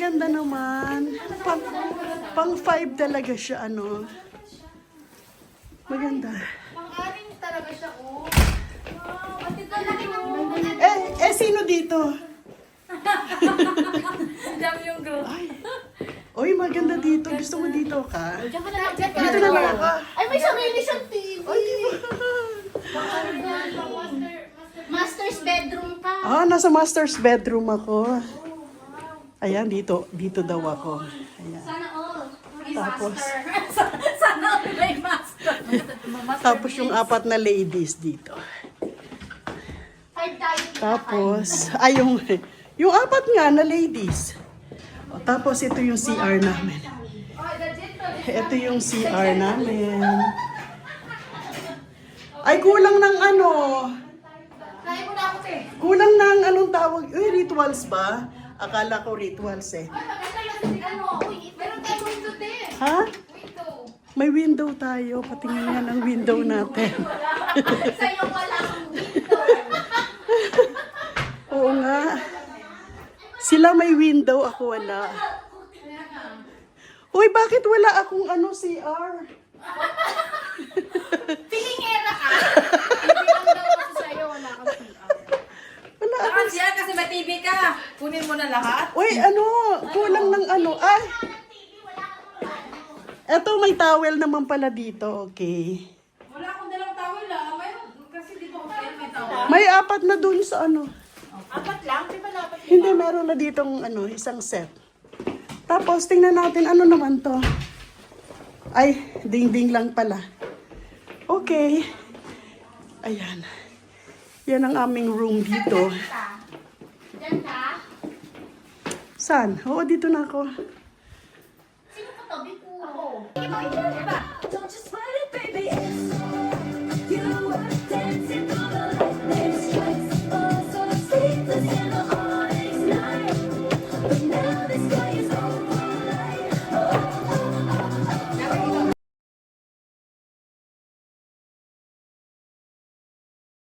ganda naman. Pang 5 talaga siya, ano. Maganda. Pang-anim talaga siya, oh. Wow, at ito laki ng Sino dito? dami yung group. Ay. Oy, maganda dito. Gusto mo dito ka? Diyan ka na lang, Dito na lang ako. Ay, may sarili siyang TV. Ay, di ba? Master's bedroom pa. Ah, nasa master's bedroom ako. Ayan, dito daw ako. Ayan. Sana all. May Tapos? master. Sana all may master. Tapos yung 4 na ladies dito. 5 tayo. Tapos, ay yung 4 nga na ladies. O, tapos ito yung CR namin. Oh, legit to. Ito yung CR namin. Ay, kulang ng ano. Kaya mo na ako, te. Kulang ng anong tawag. Uy, rituals ba? Akala ko rituals eh. Ay, maganda yung ano. Meron tayong window, te. Ha? Window. May window tayo. Patingin nga ng window natin. Sa'yo wala akong window. Oo nga. Sila may window, ako wala. Uy, bakit wala akong ano CR? Pilingera ka? Hindi lang daw kasi sa'yo wala akong PR. Wala Lakas akong... yan kasi may TV ka. Kunin mo na lahat. Uy, ano? Kulang ng ano. Ay! Eto, may towel naman pala dito. Okay. Wala akong dalang towel mayroon kasi di ba may towel. May 4 na dun sa ano. 4 lang? Di ba dapat? Hindi, meron na ditong ano, isang set. Tapos, tingnan natin ano naman to. Ay, ding-ding lang pala. Okay. Ayan. Yan ang aming room dito. Diyan ka? Saan? Oo, dito na ako. Sino katabi ko? Ako.